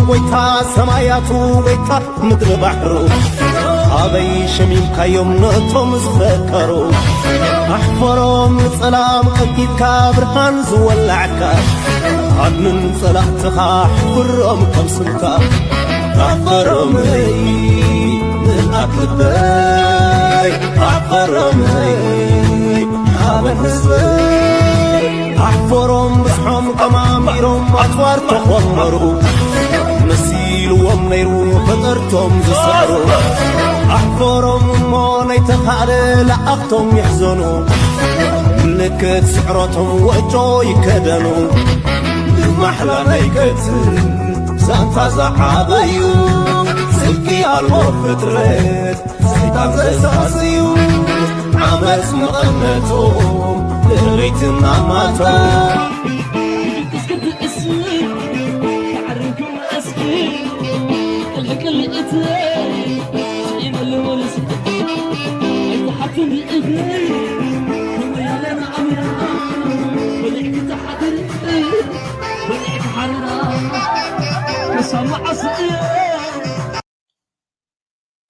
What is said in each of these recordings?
ويتا سماياتو ويتا مدر بحرو أبي شميم كيوم نطم زفكرو أحفرهم سلام أكيد كابرهان زولعكا عدن صلاحتها حفرهم كم سلكا أحفرهم هي من أكبر أحفرهم هي حابن حزبي أحفرهم بسحهم كماميرهم أطوار تخمروا نسيلهم نيرو فطرتهم زسعروا أحفرهم موني تخالي لأختهم يحزنوا لكت سعرتهم وجو يكدنوا محلى نيكت سانتا زعابيو سلكي الوفترت سيطان زيساسيو عمس مغنتهم لغيتنا ماتهم الكل اتلاقي شعيب الولس انت حاطين الايدين ويا لنا عمرا ولعك تحضر ولعك حرا وسمع صغير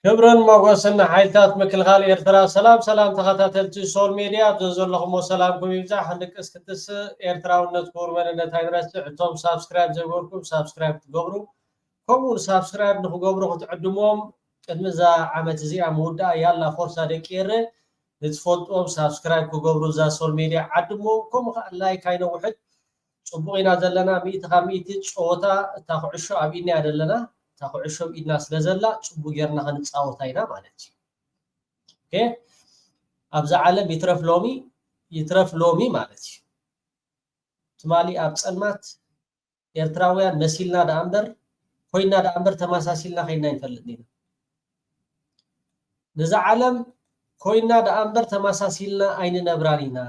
كبرن موغسنا حيلتات مكل غالي ارترا سلام تخاتلتي سول ميديا بزلكم وسلامكم يبزح عندك اسكتس ارتراونت كورمنت هايدرس عتوم سبسكرايب زغوركم سبسكرايب تغبروا كومون سبسكرايب نخغبرو تقدموم قدمزا عمت زيا مودا يالا فرصه دقيره نتفوتوم سبسكرايب كغبرو زا سول ميديا عدمو كوم لايك اينو وحد صبوينا زلنا 150 صوتا تاخعشو ابيني ادلنا تاخعشو بيدنا سلازلا صبو غيرنا خنصاوتاينا مالتي اوكي ابزا عالم يترف لومي مالتي تمالي ابصلمات ኤርትራውያን ነሲልና ዳምበር ኮይና ዳምበር ተማሳሲልና ኸይና ይፈልጥኒና ነዛ ዓለም ኮይና ዳምበር ተማሳሲልና አይነ ነብራኒና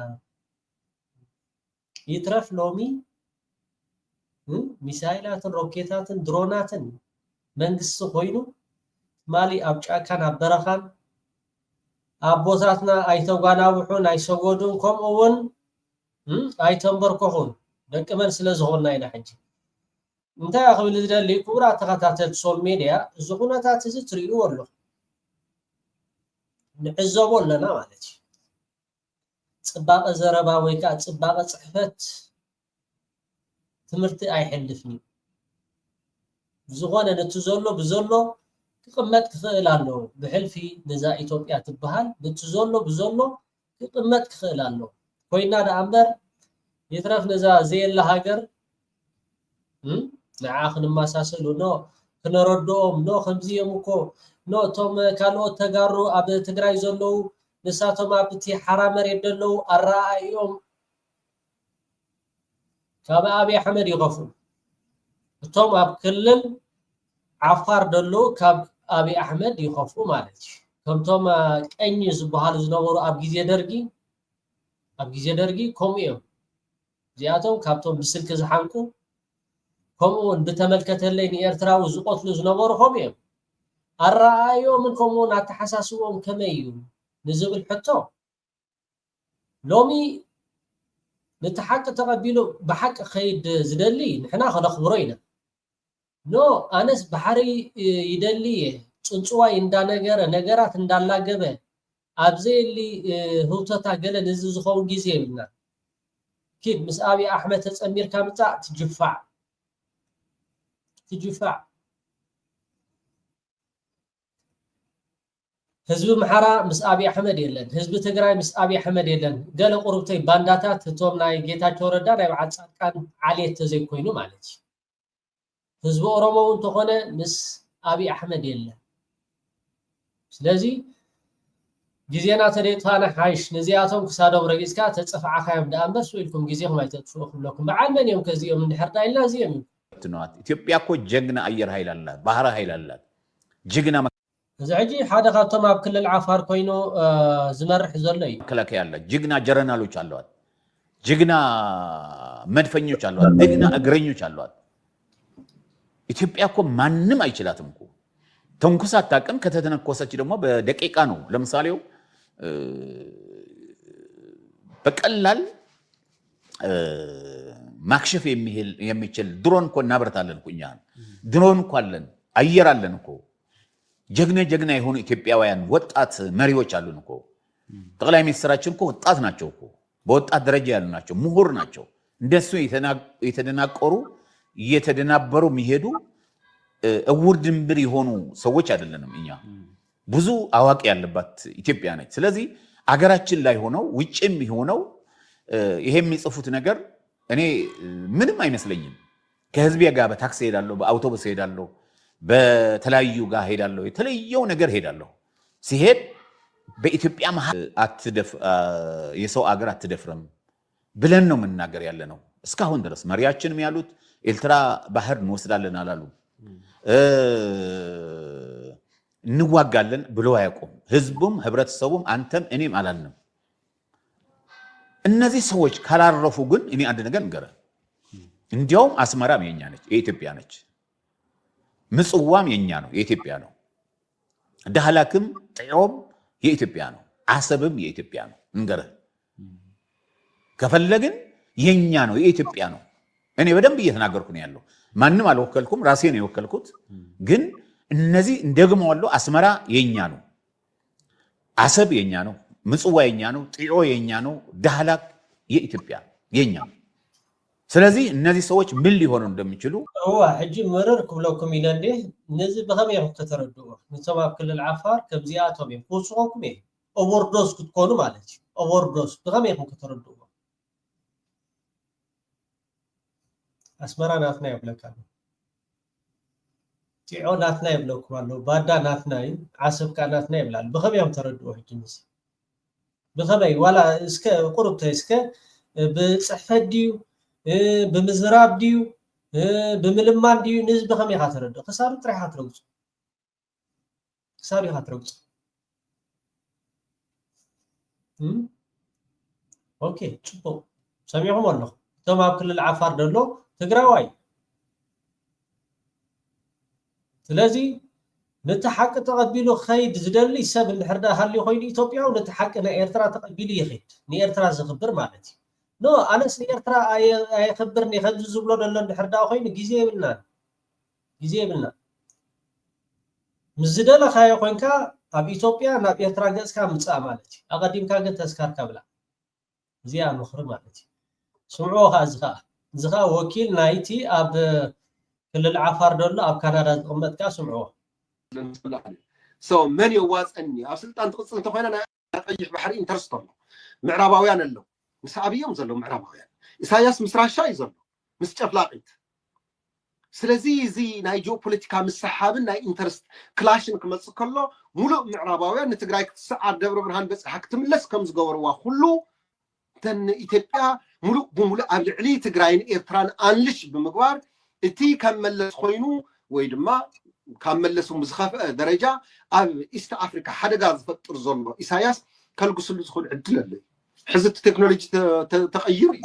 ይትረፍ ሎሚ ሚሳይላትን ሮኬታትን ድሮናትን መንግስት ኮይኑ ማሊ አብጫካን አበረኻን አቦታትና አይተጓናውሑን አይሰጎዱን ከምኡውን አይተንበርኮኹን ደቅመን ስለዝሆንና ኢና ሕጂ انت يا اخوي اللي كورا تخاتات سول ميديا زغوناتات تريو والله نعزبوا لنا مالتي صباقه زربا ويكا صباقه صحفت تمرتي ايحلفني زغونه نتزولو بزولو تقمت كخلالو بحلفي نزا ايثيوبيا تبحال بتزولو بزولو تقمت كخلالو كوينا دامبر يترف نزا زي الهاجر نعاخن ما ساسلو نو كنردوم نو خمزيمكو نو توم كانوا تغارو اب تግራይ ዘለው ንሳቶም ኣብቲ حرامر يدلو الرأيهم كما ابي احمد يغفو توم اب كلل عفار دلو كاب ابي احمد يخفو مالتي كم توم ቀኝ ዝبحال ዝነበሩ ኣብ ግዜ ደርጊ ኮሚዮም ዚያቶም ካብቶም ብስልክ ዝሓንቁ كمون بتملكتلين إيرتراو زقطلو زنبورهم يم الرأيو من كمون اتحساسوهم كميو نزب الحطو لومي نتحق تقبلو بحق خيد زدلي نحنا خنخبرينا نو أنس بحري يدلي صنصواي اندا نغرات እንዳላገበ ابزي اللي هوتتا قال نزز خون غيزينا كيد مس ابي احمد تصمير كامتا تجفع حزب محرا مس ابي احمد يلن حزب تግራይ مس ابي احمد يلن قال قربتي بانداتات توم ناي ጌታቸው ረዳ ናይ ዓጻቃን ዓሌት ተዘይ ኮይኑ ማለት حزب ኦሮሞ እንተኾነ مس ابي احمد يلن ስለዚህ ጊዜና ተደይታና ሃይሽ ነዚያቶም ክሳዶም ረጊስካ ተጽፈዓኻዮም ዳምበስ ወይልኩም ጊዜኹም አይተጽፉኹም ለኩም በዓልመን እዮም ከዚኦም እንድሕርዳይልና ዚኦም ትኗት ኢትዮጵያ እኮ ጀግና አየር ኃይል አላት ባህር ኃይል አላት ጀግና ዘጂ ሓደ ካብቶም ኣብ ክልል ዓፋር ኮይኑ ዝመርሕ ዘሎ እዩ ከለከ ያለ ጀግና ጀነራሎች አሏት ጀግና መድፈኞች አሏት ጀግና እግረኞች አሏት ኢትዮጵያ እኮ ማንንም አይችላትም እኮ ተንኩሳ አታቀም ከተተነኮሰች ደግሞ በደቂቃ ነው ለምሳሌው በቀላል ማክሸፍ የሚችል ድሮን እኮ እናበርታለን ኩኛ ድሮን እኮ አለን፣ አየር አለን እኮ ጀግና የሆኑ ኢትዮጵያውያን ወጣት መሪዎች አሉን እኮ። ጠቅላይ ሚኒስትራችን እኮ ወጣት ናቸው እኮ፣ በወጣት ደረጃ ያሉ ናቸው፣ ምሁር ናቸው። እንደሱ የተደናቀሩ እየተደናበሩ የሚሄዱ እውር ድንብር የሆኑ ሰዎች አይደለንም እኛ። ብዙ አዋቂ ያለባት ኢትዮጵያ ነች። ስለዚህ አገራችን ላይ ሆነው ውጭም ሆነው ይሄ የሚጽፉት ነገር እኔ ምንም አይመስለኝም። ከህዝብ ጋር በታክሲ ሄዳለሁ፣ በአውቶቡስ ሄዳለሁ፣ በተለያዩ ጋር ሄዳለሁ፣ የተለየው ነገር ሄዳለሁ። ሲሄድ በኢትዮጵያ መሀል የሰው አገር አትደፍርም ብለን ነው መናገር ያለ ነው። እስካሁን ድረስ መሪያችንም ያሉት ኤርትራ ባህር እንወስዳለን አላሉ፣ እንዋጋለን ብሎ አያውቁም። ህዝቡም ህብረተሰቡም አንተም እኔም አላልንም። እነዚህ ሰዎች ካላረፉ ግን እኔ አንድ ነገር ንገረህ፣ እንዲያውም አስመራም የኛ ነች፣ የኢትዮጵያ ነች። ምጽዋም የኛ ነው፣ የኢትዮጵያ ነው። ዳህላክም ጥዮም የኢትዮጵያ ነው። አሰብም የኢትዮጵያ ነው። እንገረህ ከፈለግን የኛ ነው፣ የኢትዮጵያ ነው። እኔ በደንብ እየተናገርኩ ነው ያለው። ማንም አልወከልኩም፣ ራሴ ነው የወከልኩት። ግን እነዚህ እንደግመዋለሁ። አስመራ የኛ ነው፣ አሰብ የኛ ነው፣ ምጽዋ የኛ ነው፣ ጥዮ የኛ ነው፣ ዳህላክ የኢትዮጵያ የኛ ነው። ስለዚህ እነዚህ ሰዎች ምን ሊሆኑ እንደሚችሉ ሕጂ መረር ክብለኩም ኢለ እንዴ ነዚህ በኸመይ ኢኹም ተተረድኡ ንቶም ኣብ ክልል ዓፋር ከምዚኣቶም እዮም ክውፅኹም እየ ኦቨርዶስ ክትኮኑ ማለት እዩ። ኦቨርዶስ ብኸመይ ኢኹም ከተረድኡ አስመራ ናትና ይብለካ ጢዖ ናትና ይብለኩም ኣሎ ባዳ ናትና ዓሰብካ ናትና ይብላል። ብኸመይ ኢኹም ተረድኡ ሕጂ ምስ ብኸመይ ዋላ እስከ ቁርብተ እስከ ብፅሕፈት ድዩ ብምዝራብ ድዩ ብምልማን ድዩ ንህዝቢ ብኸመይ ኢኻ ተረድእ? ክሳብ ጥራይ ኢኻ ትረግፁ፣ ክሳብ ኢኻ ትረግፁ። ኦኬ ፅቡቅ ሰሚዕኹም ኣለኹ። እቶም ኣብ ክልል ዓፋር ደሎ ትግራዋይ ስለዚ ነቲ ሓቂ ተቐቢሉ ኸይድ ዝደሊ ሰብ እንድሕር ዳ ሃልዩ ኮይኑ ኢትዮጵያዊ ነቲ ሓቂ ናይ ኤርትራ ተቐቢሉ ይኸይድ ንኤርትራ ዝኽብር ማለት እዩ። ኖ ኣነስ ንኤርትራ ኣይኽብርኒ ከምዚ ዝብሎ ደሎ እንድሕር ዳ ኮይኑ ግዜ የብልና ምስ ዝደለኻዮ ኮይንካ ኣብ ኢትዮጵያ ናብ ኤርትራ ገፅካ ምፃእ ማለት እዩ። ኣቐዲምካ ግን ተስካርካ ብላ እዚኣ ምኽሪ ማለት እዩ። ስምዕዎ ከዓ እዚ ከዓ ወኪል ናይቲ ኣብ ክልል ዓፋር ደሎ ኣብ ካናዳ ዝቕመጥካ ስምዕዎ መን የዋፀኒ ኣብ ስልጣን ትቕፅል እንተኮይና ናይ ቀይሕ ባሕሪ ኢንተርስት ኣሎ ምዕራባውያን ኣለዉ ምስ ኣብዮም ዘሎ ምዕራባውያን ኢሳያስ ምስ ራሻ እዩ ዘሎ ምስ ጨፍላቂት። ስለዚ እዚ ናይ ጂኦፖለቲካ ምሰሓብን ናይ ኢንተርስት ክላሽን ክመፅእ ከሎ ሙሉእ ምዕራባውያን ንትግራይ ክትሰዓር ደብረ ብርሃን በፂሓ ክትምለስ ከም ዝገበርዋ ኩሉ ተን ኢትዮጵያ ሙሉእ ብሙሉእ ኣብ ልዕሊ ትግራይን ኤርትራን አንልሽ ብምግባር እቲ ካብ መለስ ኮይኑ ወይ ድማ ካብ መለሱ ብዝኸፍአ ደረጃ ኣብ ኢስት ኣፍሪካ ሓደጋ ዝፈጥር ዘሎ ኢሳያስ ከልግስሉ ዝኽእል ዕድል ኣሎ። ሕዚ እቲ ቴክኖሎጂ ተቐይሩ እዩ፣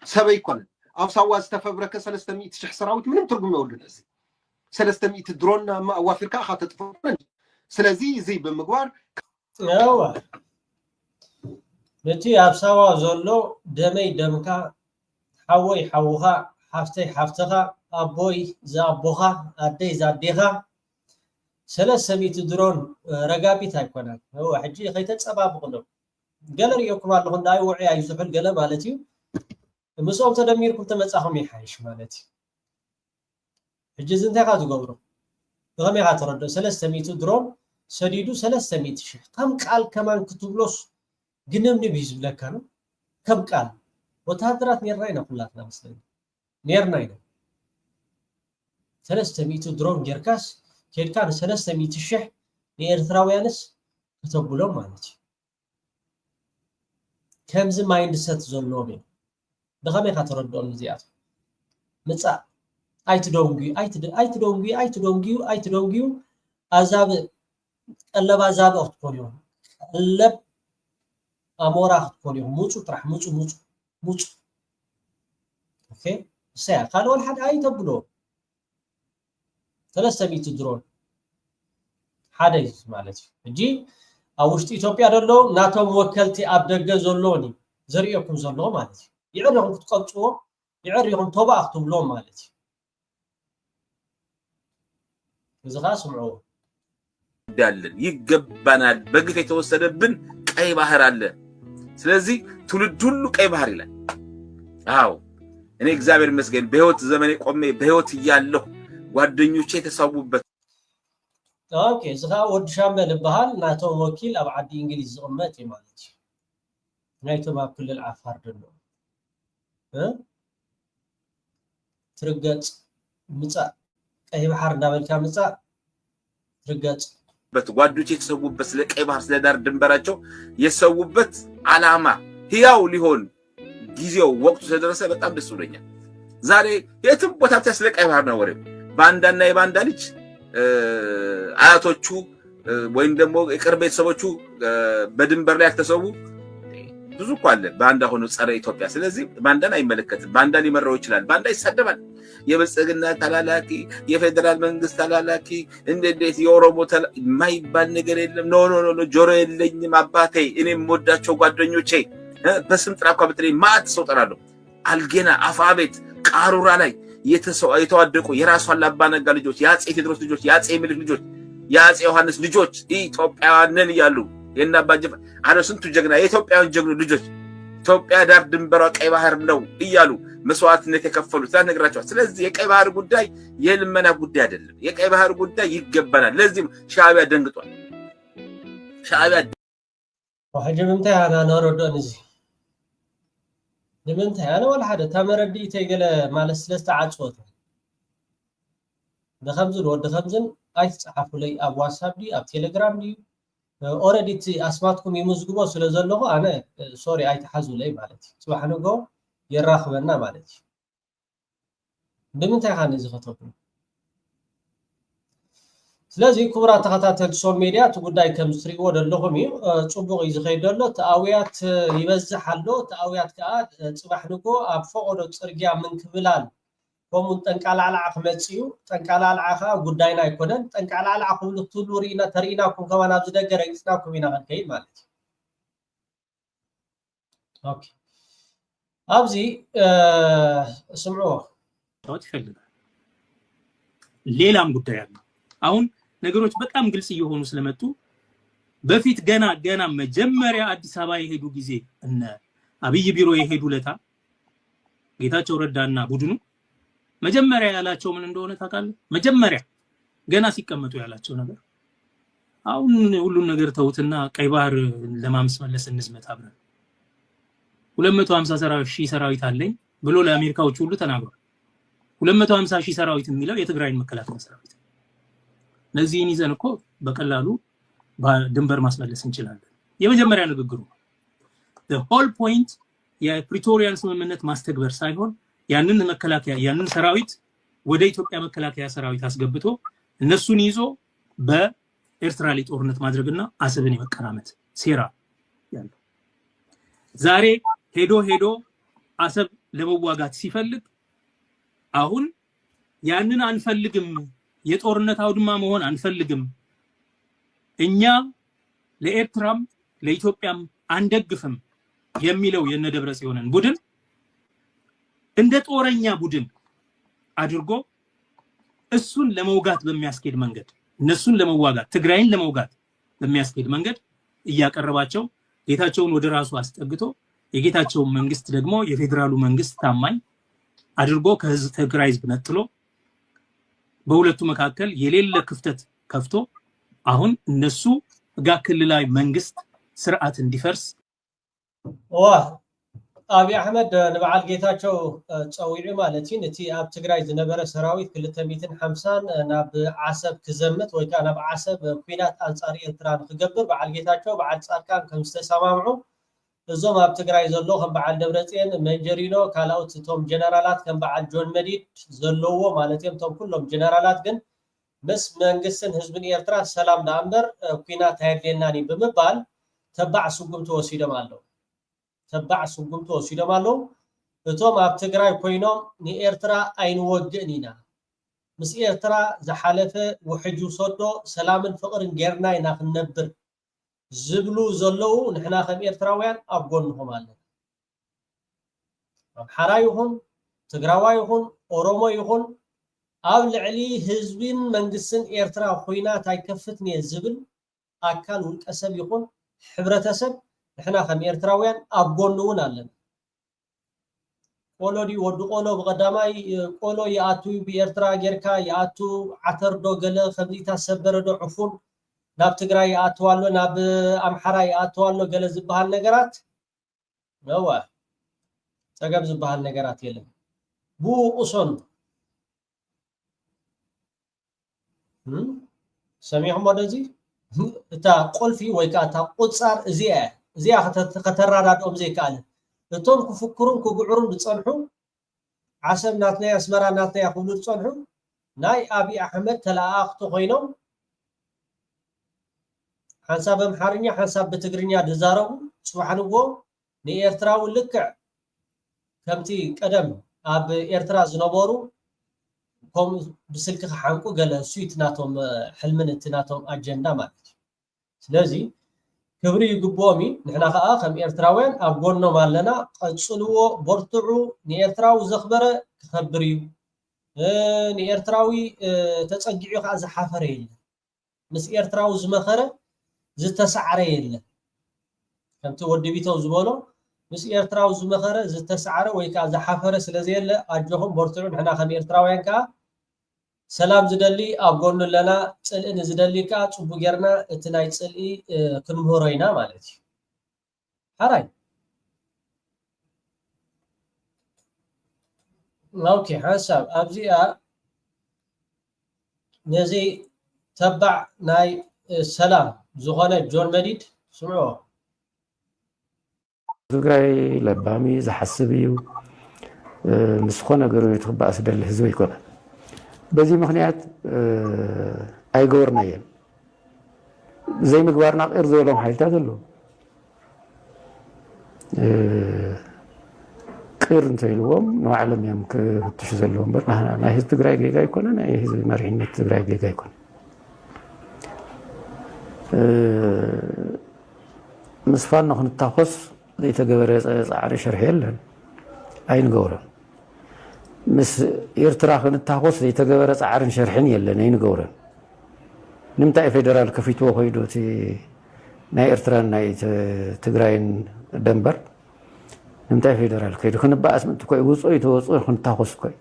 ሰብ ኣይኮነን። ኣብ ሳዋ ዝተፈብረከ 300,000 ሰራዊት ምንም ትርጉም የብሉን። እዚ 300 ድሮን ኣዋፊርካ ኢኻ ተጥፍእ። ስለዚ እዚ ብምግባር ነቲ ኣብ ሳዋ ዘሎ ደመይ ደምካ ሓወይ ሓውኻ ሓፍተይ ሓፍተኻ ኣቦይ ዘኣቦኻ ኣደይ ዘኣዴኻ 300 ድሮን ረጋቢት ኣይኮነን። ሕጂ ከይተፀባብቕሎ ገለ ሪኦኩም ኣለኹ እንዳይ ውዕይ እዩ ዝሕል ገለ ማለት እዩ። ምስኦም ተደሚርኩም ተመፃኹም ይሓይሽ ማለት እዩ። ሕጂ እዚ እንታይ ካ ዝገብሩ ብኸመይ ካ ተረድኡ? 300 ድሮን ሰዲዱ 300,000 ከም ቃል ከማን ክትብሎስ ግንብንብ እዩ ዝብለካ ነው። ከም ቃል ወታደራት ኔርና ኢና ኩላትና መስለኒ ኔርና ኢና 300 ድሮን ጌርካስ ኬድካ ን300,000 ንኤርትራውያንስ ከተብሎም ማለት እዩ። ከምዚ ማይንድ ሰት ዘለዎም እዮም። ብኸመይ ካ ተረድኦም እዚኣቶም? ምፃእ ኣይትደንጉዩ ኣዛብ ቀለብ ኣዛብ ክትኮኑ እዮም። ቀለብ ኣሞራ ክትኮኑ እዮም። ሙፁ ጥራሕ ሙፁ ኦኬ እሰያ ካልእ ወልሓደ ኣይተብሎ 300 ድሮን ሓደ እዩ ማለት እዩ። ሕጂ ኣብ ውሽጢ ኢትዮጵያ ደሎ ናቶም ወከልቲ ኣብ ደገ ዘለዎን እዩ ዘርእየኩም ዘለዎ ማለት እዩ። ይዕሪኹም ክትቀምፅዎ ይዕሪኹም ቶባ ክትብሎም ማለት እዩ። زغا سمعوا دالن يجبنا بقف يتوسد بن قاي بحر አለ ስለዚህ ትውልድ ሁሉ ቀይ ባህር ይላል አዎ እኔ እግዚአብሔር ይመስገን በህይወት ዘመኔ ቆሜ በህይወት ይያለሁ ጓደኞቼ ተሰውበት ኦኬ ዝጋ ወድ ሻምበል በሃል ናቶ ወኪል አብ ዓዲ እንግሊዝ ዝቅመጥ ማለት ናይቶ ባክል العفار ደሎ ትርገጽ ምጻ ቀይ ባህር እንዳበልካ ምጻ ትርገጽ በጓዶቼ ተሰውበት ስለ ቀይ ባህር ስለ ዳር ድንበራቸው የሰውበት አላማ ህያው ሊሆን ጊዜው ወቅቱ ስለደረሰ በጣም ደስ ብሎኛል ዛሬ የትም ቦታ ስለ ቀይ ባህር ነው ወሬ ባንዳና የባንዳ ልጅ አያቶቹ ወይም ደግሞ የቅርብ ቤተሰቦቹ በድንበር ላይ ተሰው ብዙ ቋለ ባንዳ ሆኖ ጸረ ኢትዮጵያ ስለዚህ ባንዳን አይመለከትም ባንዳ ሊመራው ይችላል ባንዳ ይሰደባል የበጽግና ተላላኪ የፌደራል መንግስት ተላላኪ እንዴት የኦሮሞ ማይባል ነገር የለም ኖ ጆሮ የለኝም አባቴ እኔም ወዳቸው ጓደኞቼ በስም ጥራኳ በተለይ ማት ሰው ጠራለሁ አልጌና አፋቤት ቃሩራ ላይ የተዋደቁ የራሷን ላባነጋ ልጆች ያጼ ቴድሮስ ልጆች ያጼ ምልክ ልጆች ያጼ ዮሐንስ ልጆች ኢትዮጵያውያንን ይያሉ የናባጀ አለ ስንቱ ጀግና የኢትዮጵያውያን ጀግኖ ልጆች ኢትዮጵያ ዳር ድንበሯ ቀይ ባህር ነው ይያሉ መስዋዕትነት የከፈሉ ታነግራቸው ስለዚህ የቀይ ባህር ጉዳይ የልመና ጉዳይ አይደለም የቀይ ባህር ጉዳይ ይገባናል ለዚህ ሻዕቢያ ደንግጧል ሻዕቢያ ወሐጀምንታ ያና ነረዶን እዚ ለምንታ ያና ወላ ሓደ ተመረዲ ተይገለ ማለት ስለስተ ዓጽወት በኸምዝን ወደ ኸምዝን አይጽሐፉ ላይ ኣብ ዋትስአፕ ዲ ኣብ ቴሌግራም ዲ ኦሬዲ አስማትኩም ይምዝግቦ ስለዘለሁ አነ ሶሪ አይተሐዙ ላይ ማለት ጽባህ ንጎ የራኽበና ማለት እንደምንታይ ኻን እዚ ኸተቡ ስለዚህ ኩብራ ተኸታተል ሶል ሚዲያ ጉዳይ ከምስሪዎ ደለኹም ጽቡቕ ይዝኸይደሎ ተአውያት ይበዝሕ አሎ ተአውያት ከአ ጽባህ ንጎ ኣብ ፈቆዶ ጽርግያ ምን ክብላል ኮሙን ጠንቃላልዓ ክመጽዩ ጠንቃላልዓኻ ጉዳይና አይኮነን ጠንቃላልዓ ኩሉ ትሉሪና ተሪናኩም ከማን ኣብ ዝደገረ ይጽናኩም ኢና ከይ ማለት ኦኬ አብዚ ስምዑ ታውት ይፈልጋል ሌላም ጉዳይ አለ አሁን ነገሮች በጣም ግልጽ እየሆኑ ስለመጡ በፊት ገና መጀመሪያ አዲስ አበባ የሄዱ ጊዜ እነ አብይ ቢሮ የሄዱ ለታ ጌታቸው ረዳና ቡድኑ መጀመሪያ ያላቸው ምን እንደሆነ ታውቃለህ መጀመሪያ ገና ሲቀመጡ ያላቸው ነገር አሁን ሁሉን ነገር ተውትና ቀይ ባህር ለማምስመለስ እንዝመት አብረን 250 ሰራዊት አለኝ ብሎ ለአሜሪካዎች ሁሉ ተናግሯል 250 ሰራዊት የሚለው የትግራይን መከላከያ ሰራዊት ለዚህን ይዘን እኮ በቀላሉ ድንበር ማስመለስ እንችላለን የመጀመሪያ ንግግሩ the whole point የፕሪቶሪያን ስምምነት ማስተግበር ሳይሆን ያንን መከላከያ ያንን ሰራዊት ወደ ኢትዮጵያ መከላከያ ሰራዊት አስገብቶ እነሱን ይዞ በኤርትራ ላይ ጦርነት ማድረግና አሰብን የመቀራመት ሴራ ያለው ዛሬ ሄዶ አሰብ ለመዋጋት ሲፈልግ አሁን ያንን አንፈልግም የጦርነት አውድማ መሆን አንፈልግም እኛ ለኤርትራም ለኢትዮጵያም አንደግፍም የሚለው የነደብረጽዮንን ቡድን እንደ ጦረኛ ቡድን አድርጎ እሱን ለመውጋት በሚያስኬድ መንገድ እነሱን ለመዋጋት ትግራይን ለመውጋት በሚያስኬድ መንገድ እያቀረባቸው ጌታቸውን ወደ ራሱ አስጠግቶ የጌታቸው መንግስት ደግሞ የፌደራሉ መንግስት ታማኝ አድርጎ ከህዝብ ትግራይ ህዝብ ነጥሎ በሁለቱ መካከል የሌለ ክፍተት ከፍቶ አሁን እነሱ ጋር ክልላዊ መንግስት ስርዓት እንዲፈርስ አብይ አህመድ ንበዓል ጌታቸው ጸዊዑ ማለት እቲ ኣብ ትግራይ ዝነበረ ሰራዊት 250 ናብ ዓሰብ ክዘምት ወይ ከዓ ናብ ዓሰብ ኩናት አንጻር ኤርትራ ክገብር በዓል ጌታቸው በዓል ጻድቃን ከም ዝተሰማምዑ እዞም ኣብ ትግራይ ዘሎ ከም በዓል ደብረጽዮን መንጀሪኖ ካላውት ቶም ጀነራላት ከም በዓል ጆን መዲድ ዘለዎ ማለት እዮም ቶም ኩሎም ጀነራላት ግን ምስ መንግስትን ህዝብን ኤርትራ ሰላም ዳምበር ኩናት ሃይደናኒ ብምባል ተባዕ ስጉምቲ ወሲዶም ኣለዉ ተባዕ ስጉምቲ ወሲዶም ኣለዉ እቶም ኣብ ትግራይ ኮይኖም ንኤርትራ ኣይንወግእን ኢና ምስ ኤርትራ ዝሓለፈ ውሕጁ ሰዶ ሰላምን ፍቅርን ጌርና ኢና ክንነብር ዝብሉ ዘለው ንሕና ከም ኤርትራውያን ኣብ ጎንኩም ኣለና ኣምሓራ ይኹን ትግራዋይ ይኹን ኦሮሞ ይኹን ኣብ ልዕሊ ህዝብን መንግስትን ኤርትራ ኮይናት ኣይከፍትኒ ዝብል ኣካል ውልቀ ሰብ ይኹን ሕብረተሰብ ንሕና ከም ኤርትራውያን ኣብ ጎኑ እውን ኣለና ቆሎ ዲ ወዲ ቆሎ በቀዳማይ ቆሎ ይኣቱ ብኤርትራ ጌርካ ይኣቱ ዓተር ዶ ገለ ከምዚ ታሰበረ ዶ ዕፉን ናብ ትግራይ ይኣትዋሎ ናብ ኣምሓራ ይኣትዋሎ ገለ ዝበሃል ነገራት ነዋ ፀገም ዝበሃል ነገራት የለን ብኡቁሶን ሰሚዕሞ ደዚ እታ ቆልፊ ወይ ከዓ እታ ቁፃር እዚኣ ከተራዳድኦም ዘይከኣለ እቶም ክፍክሩን ክጉዕሩን ዝፀንሑ ዓሰብ ናትናይ ኣስመራ ናትናይ ክብሉ ዝፀንሑ ናይ ኣብይ ኣሕመድ ተላኣኽቲ ኮይኖም ሓንሳብ በአምሓርኛ ሓንሳብ በትግርኛ ዝዛረቡ ፅባሕንዎ ንኤርትራዊ ልክዕ ከምቲ ቀደም ኣብ ኤርትራ ዝነበሩ ከም ብስልክ ክሓንቁ ገለ ስዊት ናቶም ሕልምን እቲ ናቶም ኣጀንዳ ማለት እዩ ስለዚ ክብሪ ይግብኦም ንሕና ከዓ ከም ኤርትራውያን ኣብ ጎኖም ኣለና ቀፅልዎ ቦርትዑ ንኤርትራዊ ዘኽበረ ክኸብር እዩ ንኤርትራዊ ተፀጊዑ ከዓ ዝሓፈረ የለን ምስ ኤርትራዊ ዝመኸረ ዝተሰዓረ የለን ከምቲ ወዲ ቢተው ዝበሎ ምስ ኤርትራዊ ዝመኸረ ዝተሰዓረ ወይ ከዓ ዝሓፈረ ስለዘየለ ኣጆኹም ቦርትዑ ንሕና ከም ኤርትራውያን ከዓ ሰላም ዝደሊ ኣብ ጎኑ ኣለና ፅልኢ ንዝደሊ ከዓ ፅቡቅ ጌርና እቲ ናይ ፅልኢ ክንምህሮ ኢና ማለት እዩ ሓራይ ኦኬ ሓሳብ ኣብዚኣ ነዚ ተባዕ ናይ ሰላም ዝኾነ ጆን መዲድ ስምዖ ትግራይ ለባሚ ዝሓስብ እዩ ምስ ዝኾነ ገሩ ትኽባእ ዝደሊ ህዝቢ ይኮነ በዚህ ምክንያት ኣይገበርናየን ዘይምግባርና ቅር ዝበሎም ሓይልታት ኣለዉ ቅር እንተኢልዎም ንባዕሎም እዮም ክፍትሹ ዘለዎም እምበር ናይ ህዝቢ ትግራይ ጌጋ ኣይኮነ ናይ ህዝቢ መሪሕነት ትግራይ ጌጋ ኣይኮነ ምስ ፋኖ ክንታኮስ ዘይተገበረ ፃዕሪ ሸርሒ የለን ኣይንገብሮን ምስ ኤርትራ ክንታኮስ ዘይተገበረ ፃዕርን ሸርሕን የለን ኣይንገብሮን ንምንታይ ፌደራል ከፊትዎ ኮይዱ እቲ ናይ ኤርትራን ናይ ትግራይን ደንበር ንምንታይ ፌደራል ከይዱ ክንበኣስ ምእንቲ ኮይ ውፅኦ ይተወፅኦ ክንታኮስ ኮይ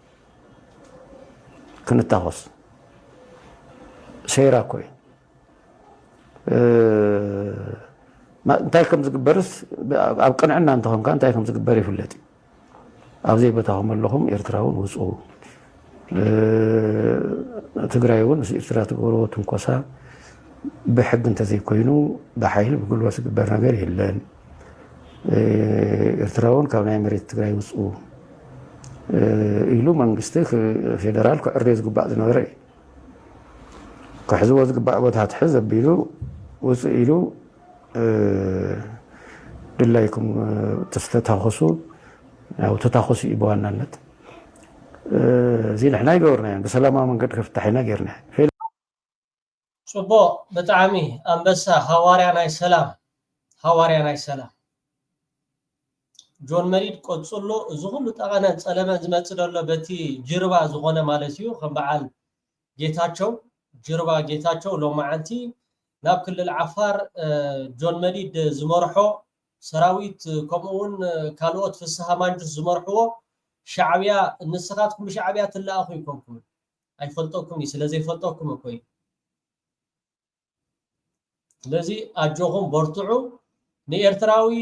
ክንታኮስ ሴራ ኮይ እንታይ ከም ዝግበርስ ኣብ ቅንዕና እንተኾንካ እንታይ ከም ዝግበር ይፍለጥ ኣብ ዘይቦታኹም ኣለኹም ኤርትራ እውን ውፅኡ ትግራይ እውን ምስ ኤርትራ ትገብርዎ ትንኮሳ ብሕጊ እንተዘይኮይኑ ብሓይሊ ብጉልበት ዝግበር ነገር የለን ኤርትራ እውን ካብ ናይ መሬት ትግራይ ውፅኡ ኢሉ መንግስቲ ፌደራል ክዕርዮ ዝግባእ ዝነበረ እዩ ክሕዝቦ ዝግባእ ቦታ ትሕዝ ኣቢሉ ውፅእ ኢሉ ድላይኩም ተስተታኸሱ ያው ተታኸሱ እዩ በዋናነት እዚ ንሕና ይገበርናዮን ብሰላማዊ መንገዲ ከፍታሕ ኢና ጌርና ፅቡቅ ብጣዕሚ ኣንበሳ ሃዋርያ ናይ ሰላም ጆን መዲድ ቆፅሎ እዚ ኩሉ ጠቐነ ፀለመ ዝመፅእ ዘሎ በቲ ጅርባ ዝኾነ ማለት እዩ ከም በዓል ጌታቸው ጅርባ ጌታቸው ሎማዓንቲ ናብ ክልል ዓፋር ጆን መዲድ ዝመርሖ ሰራዊት ከምኡውን ካልኦት ፍስሓ ማንጁስ ዝመርሕዎ ሻዕብያ ንስኻትኩም ሻዕብያ ትለኣኹ ይኮንኩም ኣይፈልጠኩም ስለዘይፈልጠኩም እኮ እዩ ስለዚ ኣጆኹም ቦርትዑ ንኤርትራዊ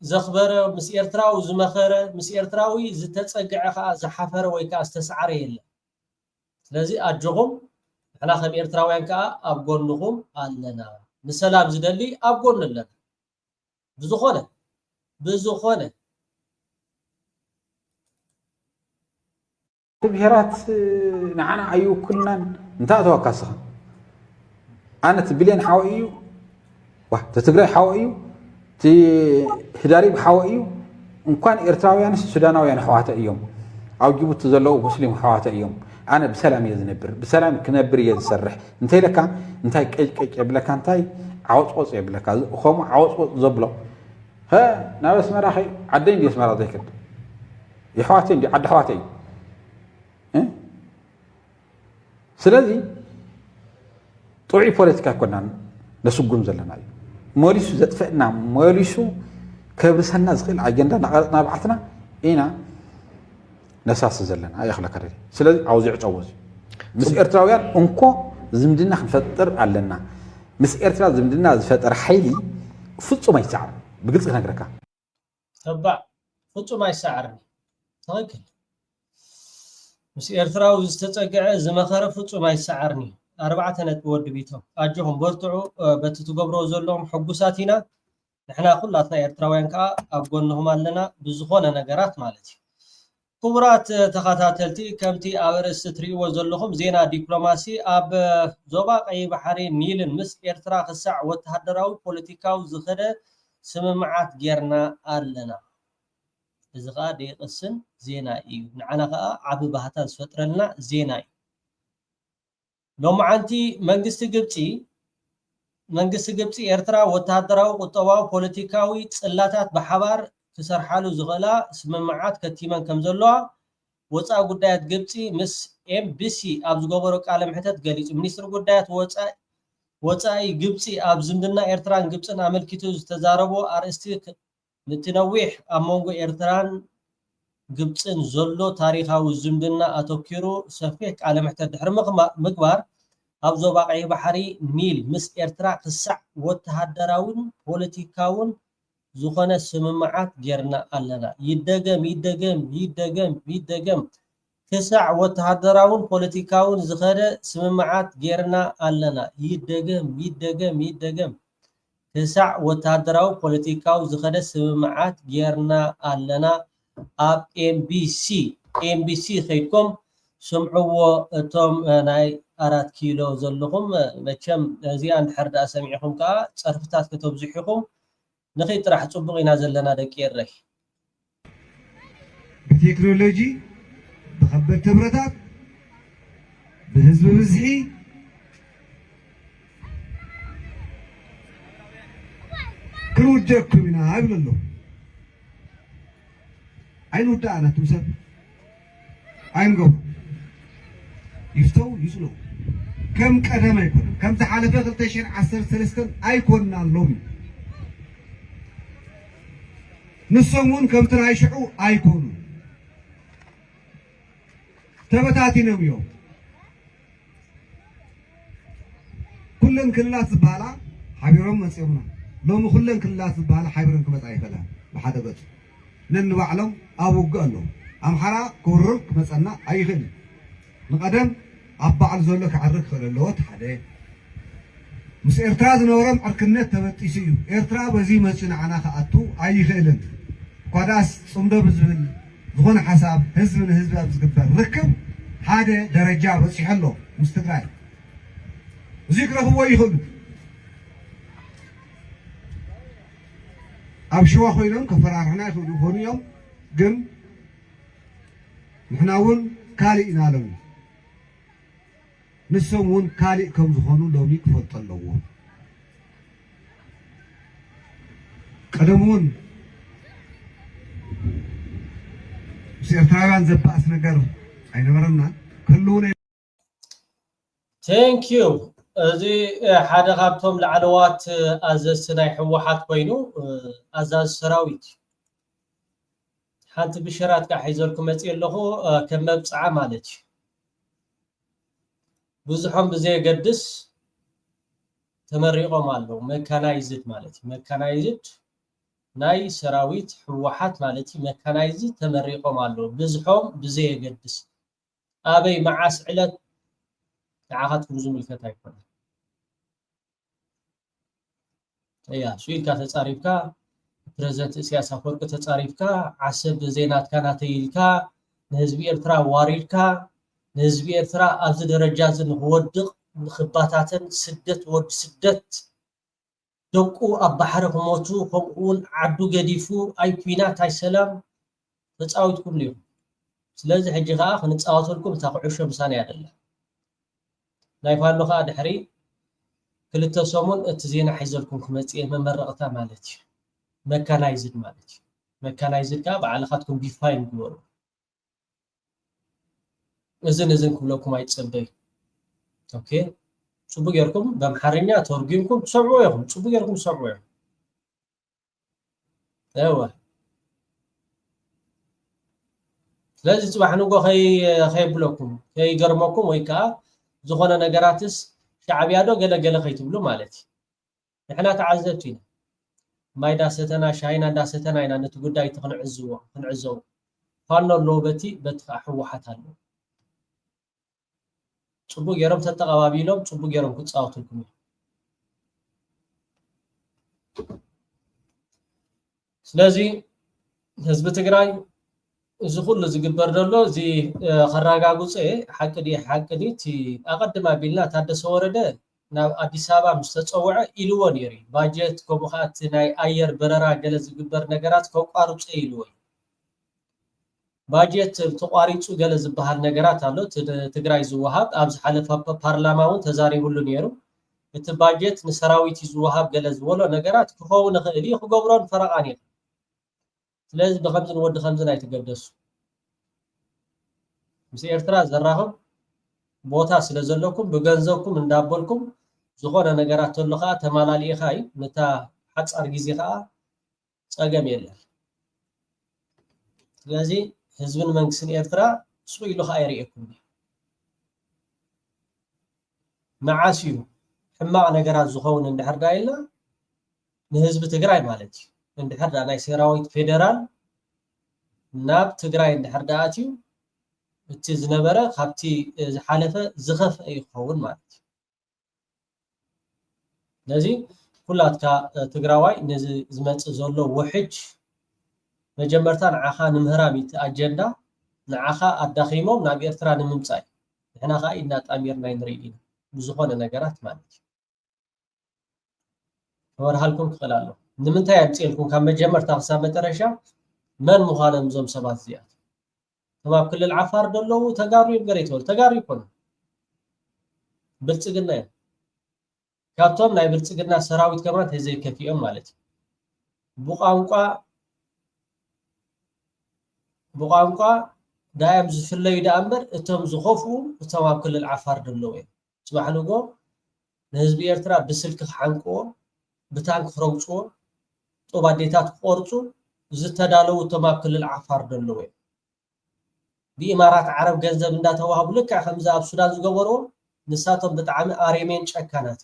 ዘኽበረ ምስ ኤርትራዊ ዝመኸረ ምስ ኤርትራዊ ዝተፀግዐ ከዓ ዝሓፈረ ወይ ከዓ ዝተሰዓረ የለን ስለዚ ኣጆኹም ንሕና ከም ኤርትራውያን ከዓ ኣብ ጎንኹም ኣለና ንሰላም ዝደሊ ኣብ ጎን ኣለና ብዝኾነ ብሄራት ንዓና ኣይውክልናን እንታይ ተወካስኻ ኣነ እቲ ብሌን ሓወ እዩ ትግራይ ሓወ እዩ እቲ ህዳሪብ ሓወ እዩ እንኳን ኤርትራውያንስ ሱዳናውያን ኣሕዋተ እዮም ኣብ ጅቡቲ ዘለዉ ሙስሊም ኣሕዋተ እዮም ኣነ ብሰላም እየ ዝነብር ብሰላም ክነብር እየ ዝሰርሕ እንታይ ለካ እንታይ ቀጭቀጭ የብለካ እንታይ ዓወፅወፅ የብለካ ከምኡ ዓወፅወፅ ዘብሎ ናብ ኣስመራ ኸይ ዓደይ እንዲ ኣስመራ ዘይክድ ይሕዋተይ እንዲ ዓዲ ኣሕዋተይ እዩ ስለዚህ طوعي ፖለቲካ كنا نسقم زلنا موليسو زطفئنا موليسو كبرسنا زخيل اجندا نابعتنا إنا نساس زلنا اي اخلا كردي ስለዚህ عاوز يعصوز مس ኤርትራውያን እንኮ ዝምድና ክንፈጥር ኣለና مس ኤርትራ ዝምድና ዝፈጥር ሓይሊ ፍጹም አይሰዓር بግልጽ ነግረካ تبع ፍጹም አይሰዓር ትክክል مس ኤርትራው ዝተጸገዐ ዝመኸረ ፍጹም አይሰዓርኒ 4 ነጥብ ወድ ቢቶም ኣጅኹም በርትዑ በቲ ትገብሮ ዘለዎም ሕጉሳቲና ንሕና ኩላትና ኤርትራውያን ከዓ ኣብ ጎንኹም ኣለና ብዝኾነ ነገራት ማለት እዩ ክቡራት ተኸታተልቲ ከምቲ ኣብ ርእሲ ትሪእዎ ዘለኹም ዜና ዲፕሎማሲ ኣብ ዞባ ቀይ ባሕሪ ኒልን ምስ ኤርትራ ክሳዕ ወተሃደራዊ ፖለቲካዊ ዝኸደ ስምምዓት ጌርና ኣለና እዚ ከዓ ደይቅስን ዜና እዩ ንዓና ከዓ ዓብ ባህታ ዝፈጥረልና ዜና እዩ ሎማዓንቲ መንግስቲ ግብፂ ኤርትራ ወተሃደራዊ ቁጠባዊ ፖለቲካዊ ጽላታት በሓባር ክሰርሓሉ ዝኽእላ ስምምዓት ከቲመን ከም ዘለዋ ወፃኢ ጉዳያት ግብፂ ምስ ኤምቢሲ ኣብ ዝገበሮ ቃለ ምሕተት ገሊጹ ሚኒስትሪ ጉዳያት ወፃኢ ግብፂ ኣብ ዝምድና ኤርትራን ግብፅን ኣመልኪቱ ዝተዛረቦ ኣርእስቲ ንትነዊሕ ኣብ መንጎ ኤርትራን ግብፅን ዘሎ ታሪኻዊ ዝምድና ኣተኪሩ ሰፊሕ ቃለ ምሕተት ድሕሪ ምግባር ኣብ ዞባ ቀይ ባሕሪ ኒል ምስ ኤርትራ ክሳዕ ወተሃደራውን ፖለቲካውን ዝኾነ ስምምዓት ጌርና ኣለና ይደገም ክሳዕ ወተሃደራውን ፖለቲካውን ዝኸደ ስምምዓት ጌርና ኣለና ይደገም ክሳዕ ወተሃደራዊ ፖለቲካዊ ዝኸደ ስምምዓት ጌርና ኣለና ኣብ ኤምቢሲ ኸይድኩም ስምዕዎ እቶም ናይ 4 ኪሎ ዘለኹም መቸም እዚኣ እንድሕር ዳኣ ሰሚዕኹም ከዓ ፀርፍታት ከተብዝሒኹም ንኸይ ጥራሕ ጽቡቕ ኢና ዘለና ደቂ የረይ ብቴክኖሎጂ ብኸበድቲ ብረታት ብህዝቢ ብዝሒ ክንውደኩም ኢና ይብል ኣሎ ኣይንውዳእና ትምሰብ ኣይንገብሩ ይፍተው ይስሉ ከም ቀደም ኣይኮነን ከም ዝሓለፈ 2013 ኣይኮንና ኣሎም ንሶምን ከምቲ ናይ ሽዑ ኣይኮኑ ተበታቲኖም እዮም ኩለን ክልላት ዝበሃላ ሓቢሮም መፅኦምና ሎሚ ኩለን ክልላት ዝበሃላ ሓቢሮም ክመፃ ይኽእላ ብሓደ ገፅ ነንባዕሎም ኣብ ውግእ ኣሎ ኣምሓራ ክውርር ክመፀና ኣይኽእልን ንቐደም ኣብ በዓል ዘሎ ክዓርግ ክኽእል ኣለዎ እቲ ሓደ ምስ ኤርትራ ዝነበሮም ዕርክነት ተበጢሱ እዩ ኤርትራ በዚ መፂ ንዓና ክኣቱ ኣይኽእልን ኳዳስ ጽምዶ ብዝብል ዝኾነ ሓሳብ ህዝቢ ንህዝቢ ኣብ ዝግበር ርክብ ሓደ ደረጃ በፂሑ ኣሎ ምስ ትግራይ እዚ ክረኽብዎ ይኽእሉ ኣብ ሽዋ ኮይኖም ከፈራርሕና ይኽእሉ ይኾኑ እዮም ግን ንሕና እውን ካሊእ ኢና ኣለዉ ንሶም እውን ካሊእ ከም ዝኾኑ ሎሚ ክፈልጡ ኣለዎ ቀደም እውን ምስ ኤርትራውያን ዘባእስ ነገር ኣይነበረና ክህልውነ ቴንክ ዩ እዚ ሓደ ካብቶም ላዕለዋት ኣዘዝቲ ናይ ሕወሓት ኮይኑ ኣዛዚ ሰራዊት ሓንቲ ብሽራት ከዓ ሒዘልኩም መፅእ ኣለኹ ከም መብፅዓ ማለት እዩ ብዙሖም ብዘየገድስ ተመሪቆም ኣለዉ መካናይዝድ ማለት እዩ መካናይዝድ ናይ ሰራዊት ሕወሓት ማለት እዩ መካናይዝድ ተመሪቆም ኣለዉ ብዙሖም ብዘየገድስ ኣበይ መዓስ ዕለት ንዓኻትኩም ዝምልከት ኣይኮነን እያ ስኢልካ ተፃሪፍካ ፕሬዝደንት ኢሳያስ ኣፈወርቂ ተፃሪፍካ ዓሰብ ዜናትካ ናተይልካ ንህዝቢ ኤርትራ ዋሪድካ ንህዝቢ ኤርትራ ኣብዚ ደረጃ እዚ ንክወድቕ ንክባታተን ስደት ወዲ ስደት ደቁ ኣብ ባሕሪ ክሞቱ ከምኡውን ዓዱ ገዲፉ ኣይ ኩናት ኣይ ሰላም ተፃዊትኩም እዮም ስለዚ ሕጂ ከዓ ክንፃወተልኩም እታ ኩዕሾ ምሳና ያደላ ናይ ፋኖ ከዓ ድሕሪ ክልተ ሰሙን እቲ ዜና ሒዘልኩም ክመፅእ መመረቕታ ማለት እዩ መካናይዝድ ማለት እዩ መካናይዝድ ከዓ ባዕልኻትኩም ዲፋይን ግበሩ እዝን ክብለኩም ኣይፅበይ اوكي صبو غيركم بمحرኛ ترجمكم تسمعوا ياكم صبو غيركم تسمعوا ايوه ስለዚህ ጽባሕ ንጎ ከይብለኩም ከይገርመኩም ወይ ከዓ ዝኾነ ነገራትስ ሻዕብያ ዶ ገለገለ ከይትብሉ ማለት ንሕና ተዓዘብቲ ኢና ማይ ዳሰተና ሻይና ዳሰተና ኢና ነቲ ጉዳይ ክንዕዘቦ ፋኖ ኣለዎ በቲ ከዓ ሕወሓት ኣሎ ጽቡቅ ገይሮም ተተቀባቢሎም ጽቡቅ ገይሮም ክጻወቱልኩም ስለዚ ህዝቢ ትግራይ እዚ ኩሉ ዝግበር ዘሎ እዚ ከረጋግጽ ሓቅዲ እቲ ኣቀድማ ቢልና ታደሰ ወረደ ናብ አዲስ አበባ ምስተጸውዐ ኢልዎ ነይሩ ባጀት ኮብኻት ናይ ኣየር በረራ ገለ ዝግበር ነገራት ከቋርጹ ኢልዎ ባጀት ተቋሪጹ ገለ ዝበሃል ነገራት ኣሎ ትግራይ ዝወሃብ ኣብዚ ሓለፈ ፓርላማውን ተዛሪቡሉ ነይሩ እቲ ባጀት ንሰራዊት ዝወሃብ ገለ ዝበሎ ነገራት ክኸውን ይኽእል ክገብሮን ፈረቓን እዩ ስለዚ ብከምዝን ወዲ ከምዝን ኣይትገደሱ ምስ ኤርትራ ዘራኸብ ቦታ ስለ ዘለኩም ብገንዘብኩም እንዳበልኩም ዝኾነ ነገራት ተሎ ከዓ ተማላሊኻ ነታ ሓፃር ግዜ ከዓ ፀገም የለን ስለዚ ህዝብን መንግስትን ኤርትራ ጽኢሉ ከዓ ይርኤኩም መዓስ እዩ ሕማቕ ነገራት ዝኸውን እንድሕር ዳ ኢልና ንህዝቢ ትግራይ ማለት እዩ እንድሕር ዳ ናይ ሰራዊት ፌደራል ናብ ትግራይ እንድሕር ዳ ኣትዩ እቲ ዝነበረ ካብቲ ዝሓለፈ ዝኸፍአ ይኸውን ማለት እዩ ነዚ ኩላትካ ትግራዋይ ነዚ ዝመጽእ ዘሎ ውሕጅ መጀመርታ ንዓኻ ንምህራሚት ኣጀንዳ ንዓኻ ኣዳኺሞም ናብ ኤርትራ ንምምጻእ ንሕና ከዓ እናጣሚርና ንርኢ ኢና ብዝኾነ ነገራት ማለት እዩ ወርሃልኩም ክኽእል ኣሎ ንምንታይ ኣምፂልኩም ካብ መጀመርታ ክሳብ መጨረሻ መን ምዃኖም እዞም ሰባት እዚኣቶም ተማብ ክልል ዓፋር ደለዉ ተጋሩ ይገረይተወል ተጋሩ ይኮኑ ብልጽግና እዮም ካብቶም ናይ ብልጽግና ሰራዊት ከብራት ዘይከፊኦም ማለት እዩ ብቋንቋ ዳያም ዝፍለዩ ዳ እምበር እቶም ዝኸፍኡ እቶም ኣብ ክልል ዓፋር ደለዉ እዮም ጽባሕ ንጎ ንህዝቢ ኤርትራ ብስልኪ ክሓንቅዎ ብታንክ ክረግፅዎ ጦብ ኣዴታት ክቆርፁ ዝተዳለዉ እቶም ኣብ ክልል ዓፋር ደለዉ እዮም ብኢማራት ዓረብ ገንዘብ እንዳተዋህቡ ልክዕ ከምዚ ኣብ ሱዳን ዝገበርዎ ንሳቶም ብጣዕሚ ኣሬሜን ጨካናት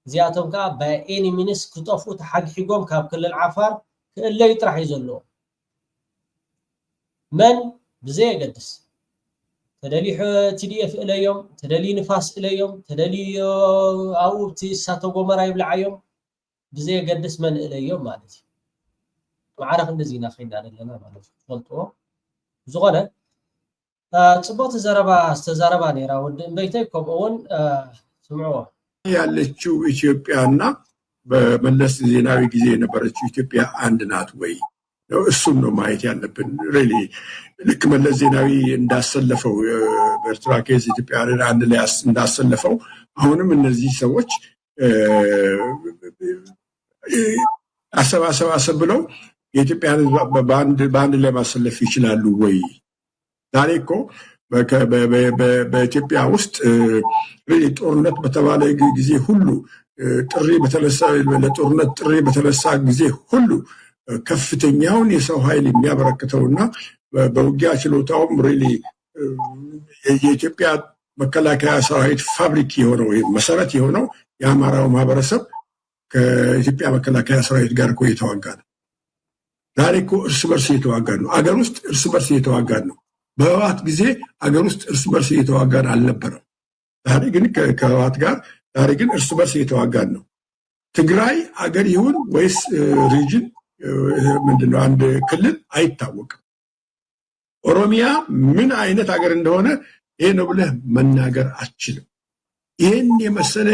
እዚኣቶም ከዓ ብኤኒ ሚኒስ ክጠፍኡ ተሓግሒጎም ካብ ክልል ዓፋር ክእለዩ ጥራሕ እዩ ዘለዎ መን ብዘይ የገድስ ተደሊሑ ቲዲኤፍ እለዮም ተደልዩ ንፋስ እለዮም ተደልዩ ኣብኡ እቲ እሳተ ጎመራ ይብልዓዮም ብዘይ የገድስ መን እለዮም ማለት እዩ ማዕረኽ እንደዚ ኢና ኸይና ዘለና ማለት እዩ ትፈልጥዎ ዝኾነ ጽቡቕቲ ዘረባ ዝተዛረባ ነይራ ወዲ እምበይተይ ከምኡውን ስምዕዎ ያለችው ኢትዮጵያና በመለስ ዜናዊ ጊዜ የነበረችው ኢትዮጵያ አንድ ናት ወይ? እሱን ነው ማየት ያለብን። ሪሊ ልክ መለስ ዜናዊ እንዳሰለፈው በኤርትራ ኬዝ ኢትዮጵያን አንድ ላይ እንዳሰለፈው አሁንም እነዚህ ሰዎች አሰባሰብ ብለው የኢትዮጵያን በአንድ ላይ ማሰለፍ ይችላሉ ወይ? ዛሬ እኮ በኢትዮጵያ ውስጥ ጦርነት በተባለ ጊዜ ሁሉ ለጦርነት ጥሪ በተነሳ ጊዜ ሁሉ ከፍተኛውን የሰው ኃይል የሚያበረክተውና በውጊያ ችሎታውም ሪሊ የኢትዮጵያ መከላከያ ሰራዊት ፋብሪክ የሆነው መሰረት የሆነው የአማራው ማህበረሰብ ከኢትዮጵያ መከላከያ ሰራዊት ጋር እኮ እየተዋጋ ነው። ዛሬ እኮ እርስ በርስ እየተዋጋን ነው። አገር ውስጥ እርስ በርስ እየተዋጋን ነው። በህወሓት ጊዜ አገር ውስጥ እርስ በርስ እየተዋጋን አልነበረም። ዛሬ ግን ከህወሓት ጋር ዛሬ ግን እርስ በርስ እየተዋጋን ነው። ትግራይ አገር ይሁን ወይስ ሪጅን ምንድነው አንድ ክልል አይታወቅም። ኦሮሚያ ምን አይነት ሀገር እንደሆነ ይሄ ነው ብለህ መናገር አትችልም። ይህን የመሰለ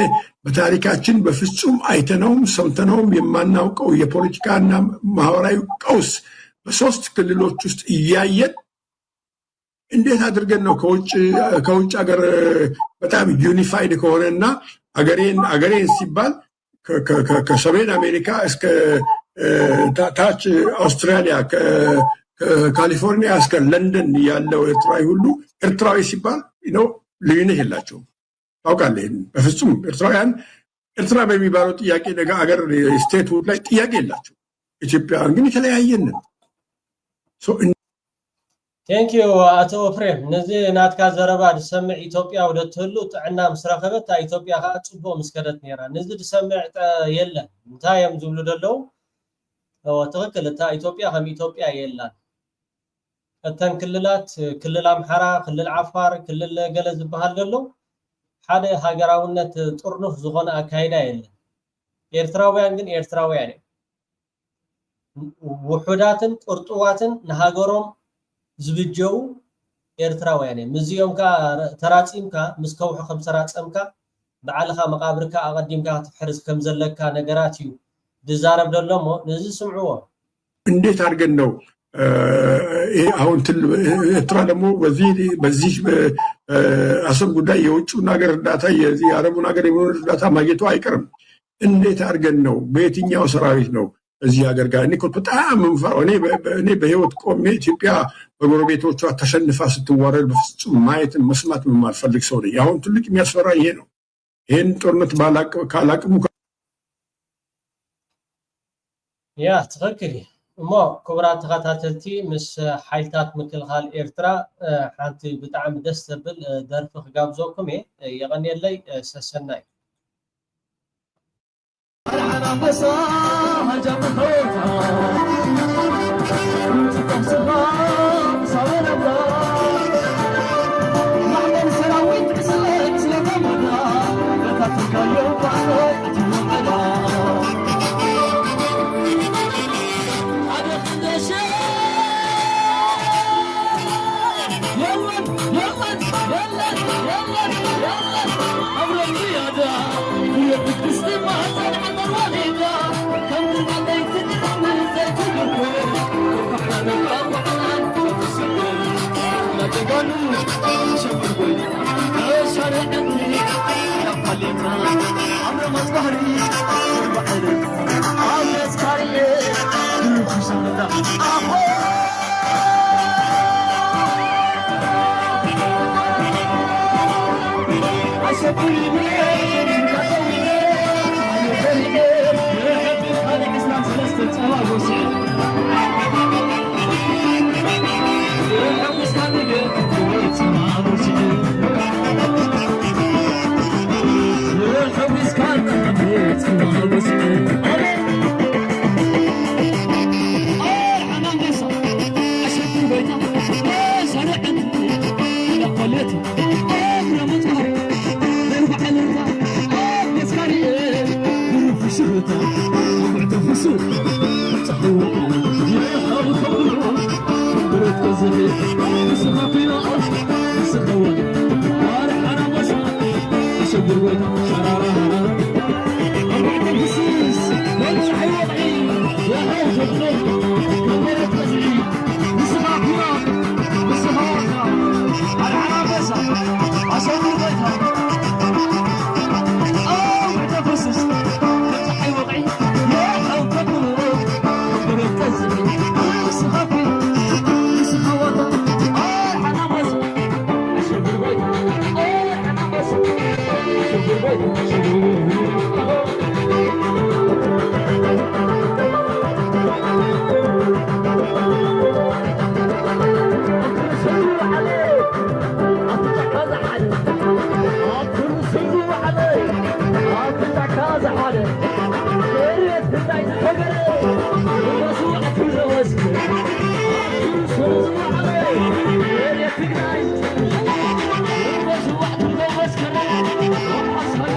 በታሪካችን በፍጹም አይተነውም ሰምተነውም የማናውቀው የፖለቲካና ማህበራዊ ቀውስ በሶስት ክልሎች ውስጥ እያየን እንዴት አድርገን ነው ከውጭ ሀገር በጣም ዩኒፋይድ ከሆነና አገሬን ሲባል ከሰሜን አሜሪካ እስከ ታች አውስትራሊያ ከካሊፎርኒያ እስከ ለንደን ያለው ኤርትራዊ ሁሉ ኤርትራዊ ሲባል ልዩነት የላቸውም። ታውቃለህ። በፍጹም ኤርትራውያን ኤርትራ በሚባለው ጥያቄ ነገ አገር ስቴት ላይ ጥያቄ የላቸው። ኢትዮጵያውያን ግን የተለያየን ነው። ቴንክ ዩ አቶ ፍሬም ነዚ ናትካ ዘረባ ድሰምዕ ኢትዮጵያ ወደ ትህሉ ጥዕና ምስ ረኸበት ኢትዮጵያ ከዓ ፅቡቅ ምስ ከደት ነይራ ነዚ ድሰምዕ የለን እንታይ እዮም ዝብሉ ደለው ትክክል እታ ኢትዮጵያ ከም ኢትዮጵያ የላን እተን ክልላት ክልል አምሓራ ክልል ዓፋር ክልል ገለ ዝበሃል ደሎ ሓደ ሃገራውነት ጥርኑፍ ዝኾነ አካይዳ የለን ኤርትራውያን ግን ኤርትራውያን ውሑዳትን ቁርጡዋትን ንሃገሮም ዝብጀው ኤርትራውያን ምዝዮም ካ ተራፂምካ ምስ ከውሑ ከም ተራፀምካ በዓልኻ መቃብርካ አቀዲምካ ትሕርዝ ከም ዘለካ ነገራት እዩ ድዛረብ ደሎሞ ነዚ ስምዕዎ እንዴት አድርገን ነው አሁን ኤርትራ ደግሞ በዚህ አሰብ ጉዳይ የውጭውን ሀገር እርዳታ የአረቡን ሀገር የሚሆን እርዳታ ማግኘቱ አይቀርም። እንዴት አድርገን ነው በየትኛው ሰራዊት ነው እዚህ ሀገር ጋር እኔ በጣም ምንፈራው እኔ በህይወት ቆሜ ኢትዮጵያ በጎረቤቶቿ ተሸንፋ ስትዋረድ በፍጹም ማየትን መስማት የማልፈልግ ሰው ነኝ። አሁን ትልቅ የሚያስፈራ ይሄ ነው። ይሄን ጦርነት ካላቅሙ ያ ትክክል እሞ ክቡራት ተኸታተልቲ ምስ ሓይልታት ምክልኻል ኤርትራ ሓንቲ ብጣዕሚ ደስ ትብል ደርፊ ክጋብዘኩም እየ የቀኒየለይ ሰሰናይ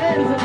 Let's go.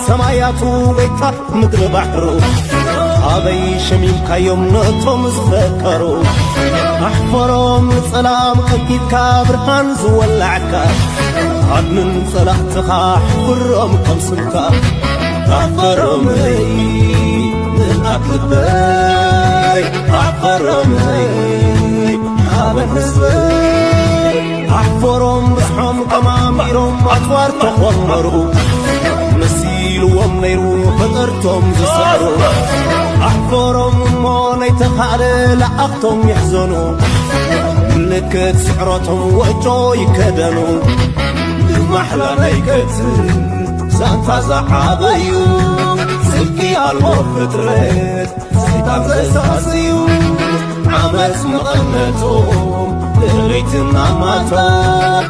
ሰማያቱ ቤታ ምድር ባሕሩ ኣበይ ሸሚምካዮም ነቶም ዝፈከሩ ኣሕፈሮም ንጸላም ከኪድካ ብርሃን ዝወላዕካ ኣድንን ጸላእትኻ ኣሕፍሮም ከም ስምካ ኣሕፈሮመይ ንኣክበይ ኣሕፈሮመይ ኣበን ህዝበይ ኣሕፈሮም ብስሖም ቀማሚሮም ኣጥዋር ተኾመሩ نسيلوهم نيرو فطرتهم زسعرو أحفرهم ونيتخال لأختهم يحزنوا ملكت سعرتهم وجو يكدنوا المحلى نيكت سانتا زعابيو سلكي المفترات سيطان زساسيو عمس مغنتهم لغيتنا ماتوا